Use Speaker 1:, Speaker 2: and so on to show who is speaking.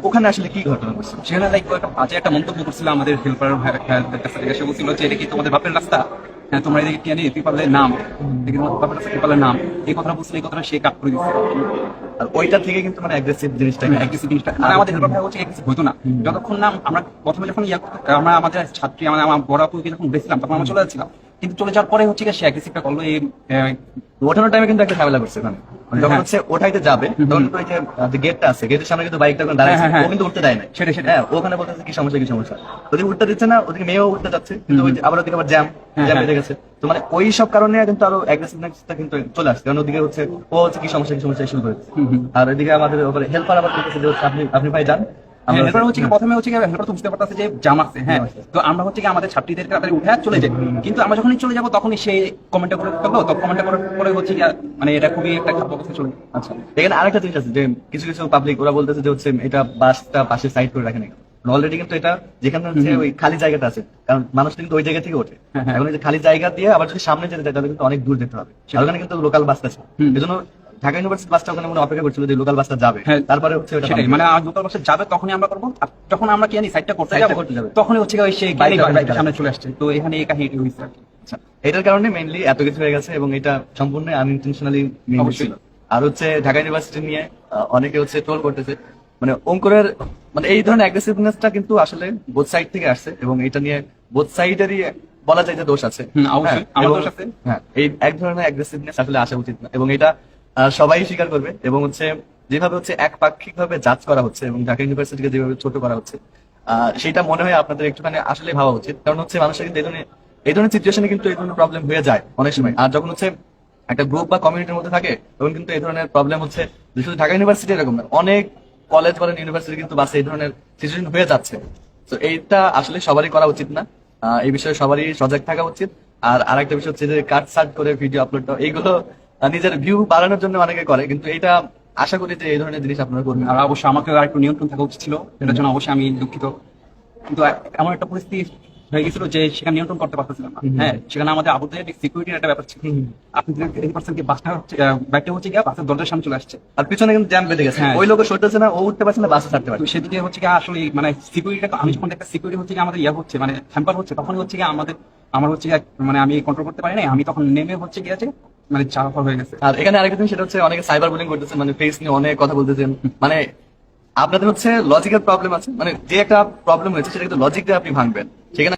Speaker 1: ওখানে আসলে কি ঘটনা ঘটছে?
Speaker 2: সেখানে লাইক একটা বাজে একটা মন্তব্য করছিল আমাদের হেল্পার কাছে থেকে। সে বলছিল যে এটা কি তোমাদের বাপের রাস্তা, হ্যাঁ তোমরা এদিকে টিয়া নিয়ে ত্রিপালের নাম, দেখি তোমাদের বাপের রাস্তা ত্রিপালের নাম, এই কথাটা বলছিল। এই কথাটা সে কাট করে দিচ্ছে।
Speaker 1: আর ওইটা থেকে কিন্তু মানে অ্যাগ্রেসিভ জিনিসটা
Speaker 2: অ্যাগ্রেসিভ জিনিসটা মানে আমাদের হেল্পার ভাই হচ্ছে অ্যাগ্রেসিভ হতো না যতক্ষণ না আমরা প্রথমে যখন আমরা আমাদের ছাত্রী আমার বড় আপুকে যখন বেছিলাম তখন আমরা চলে যাচ্ছিলাম, কিন্তু চলে যাওয়ার পরে হচ্ছে সে অ্যাগ্রেসিভটা করলো। এই
Speaker 1: ওঠানোর টাইমে কিন্তু একটা ঝামেলা করছে ওখানে। মানে যখন
Speaker 2: হ্যাঁ।
Speaker 1: হচ্ছে ওঠাইতে যাবে তখন কিন্তু ওই যে গেটটা আছে, গেটের সামনে কিন্তু বাইকটা দাঁড়ায় আছে,
Speaker 2: হ্যাঁ,
Speaker 1: ও কিন্তু উঠতে দেয় না।
Speaker 2: সেটাই।
Speaker 1: হ্যাঁ, ওখানে বলতেছে কি সমস্যা কি সমস্যা, ওদিকে উঠতে দিচ্ছে না, ওদিকে মেয়েও উঠতে যাচ্ছে, কিন্তু ওই যে আবার ওদিকে আবার জ্যাম জ্যাম বেঁধে গেছে। তো মানে ওই সব কারণে কিন্তু আরো অ্যাগ্রেসিভনেসটা কিন্তু চলে আসছে, কারণ ওদিকে হচ্ছে ও হচ্ছে কি সমস্যা কি সমস্যা শুরু করেছে। আর ওইদিকে আমাদের হেল্পার আবার বলতেছে যে হচ্ছে আপনি আপনি ভাই যান।
Speaker 2: হেল্পার হচ্ছে প্রথমে হচ্ছে হেল্পার তো বুঝতে পারতেছে যে জাম আছে, হ্যাঁ তো আমরা হচ্ছে আমাদের ছাত্রীদেরকে তাড়াতাড়ি উঠে চলে যাই, কিন্তু আমরা যখনই চলে যাবো তখনই সে কমেন্টটা করে ফেললো। তো কমেন্টটা করার পরে হচ্ছে মানে এটা খুবই একটা খারাপ অবস্থা চলে।
Speaker 1: আচ্ছা, এখানে আরেকটা জিনিস আছে যে কিছু কিছু পাবলিক ওরা বলতেছে যে হচ্ছে এটা বাসটা পাশে সাইড করে রাখেন। অলরেডি কিন্তু এটা যেখানে হচ্ছে ওই খালি জায়গাটা আছে, কারণ মানুষ কিন্তু ওই জায়গা থেকে ওঠে। এখন এই যে খালি জায়গা দিয়ে আবার যদি সামনে যেতে চায় তাহলে কিন্তু অনেক দূর যেতে হবে, আর ওখানে কিন্তু লোকাল বাস আছে। এজন্য ঢাকা ইউনিভার্সিটি বাসটা ওখানে মনে অপেক্ষা করছিল যে লোকাল বাসটা যাবে, তারপরে হচ্ছে ওটা
Speaker 2: সেটাই মানে লোকাল বাসে যাবে তখনই আমরা করবো। আর যখন আমরা কি জানি সাইডটা করতে যাবো তখনই হচ্ছে ওই সে বাইকের সামনে চলে আসছে। তো এখানে এই কাহিনীটি হয়েছে আর কি।
Speaker 1: আচ্ছা, এটার কারণে মেইনলি এত কিছু হয়ে গেছে এবং এটা সম্পূর্ণ আনইনটেনশনালি ছিল। আর হচ্ছে ঢাকা ইউনিভার্সিটি নিয়ে অনেকে হচ্ছে ট্রোল করতেছে, মানে অঙ্কুরের মানে এই ধরনের অ্যাগ্রেসিভনেসটা কিন্তু আসলে বোথ সাইড থেকে আসছে এবং এটা নিয়ে বোথ সাইডেরই বলা যায় যে দোষ আছে।
Speaker 2: অবশ্যই আমার দোষ আছে।
Speaker 1: হ্যাঁ, এই এক ধরনের অ্যাগ্রেসিভনেস আসলে আসা উচিত না এবং এটা সবাই স্বীকার করবে। এবং হচ্ছে যেভাবে হচ্ছে একপাক্ষিক ভাবে জাজ করা হচ্ছে এবং ঢাকা ইউনিভার্সিটিকে যেভাবে ছোট করা হচ্ছে, সেটা মনে হয় আপনাদের একটুখানি আসলে ভাবা উচিত। কারণ হচ্ছে মানুষের কিন্তু এই ধরনের সিচুয়েশনে কিন্তু এই ধরনের প্রবলেম হয়ে যায় অনেক সময়। আর যখন হচ্ছে একটা গ্রুপ বা কমিউনিটির মধ্যে থাকে তখন কিন্তু এই ধরনের প্রবলেম হচ্ছে যে শুধু ঢাকা ইউনিভার্সিটি এরকম না, অনেক কলেজ বলেন ইউনিভার্সিটি কিন্তু বাসে এই ধরনের সিচুয়েশন হয়ে যাচ্ছে। তো এইটা আসলে সবারই করা উচিত না, এই বিষয়ে সবারই সজাগ থাকা উচিত। আর আরেকটা বিষয় হচ্ছে যে কাট সার্ট করে ভিডিও আপলোড, এইগুলো নিজের ভিউ বাড়ানোর জন্য অনেকে করে, কিন্তু এটা আশা করি যে এই ধরনের জিনিস আপনারা করবেন।
Speaker 2: আর অবশ্যই আমাকে আর একটু নিয়ন্ত্রণ থাকা উচিত ছিল, এটার জন্য অবশ্যই আমি দুঃখিত। কিন্তু এমন একটা পরিস্থিতি হয়ে গেছিল যে সেখানে নিয়ন্ত্রণ করতে পারতেছিলাম না। হ্যাঁ, সেখানে আমাদের আবুদের সিকিউরিটির একটা ব্যাপার ছিল। আপনি এই পার্সনকে বাসটা ব্যাগটা হচ্ছে গিয়ে বাসের দরজার সামনে চলে আসছে,
Speaker 1: আর পিছনে কিন্তু জ্যাম বেঁধে গেছে, ওই লোক সরতেছে না, ও উঠতে পারছে না, বাসে ছাড়তে
Speaker 2: তো
Speaker 1: পারছে।
Speaker 2: সেদিকে হচ্ছে গিয়ে আসলে মানে সিকিউরিটিটা আমি যখন একটা সিকিউরিটি হচ্ছে গিয়ে আমাদের হচ্ছে মানে হ্যাম্পার হচ্ছে, তখন হচ্ছে গিয়ে আমার হচ্ছে মানে আমি কন্ট্রোল করতে পারি না, আমি তখন নেমে হচ্ছে গিয়ে মানে চাপা হয়ে গেছে।
Speaker 1: আর এখানে আরেকটা জিনিস সেটা হচ্ছে অনেকে সাইবার বুলিং করতেছে, মানে ফেস নিয়ে অনেক কথা বলতেছেন। মানে আপনাদের হচ্ছে লজিক্যাল প্রবলেম আছে, মানে যে একটা প্রবলেম হয়েছে সেটা কিন্তু লজিক দিয়ে আপনি ভাঙবেন, সেখানে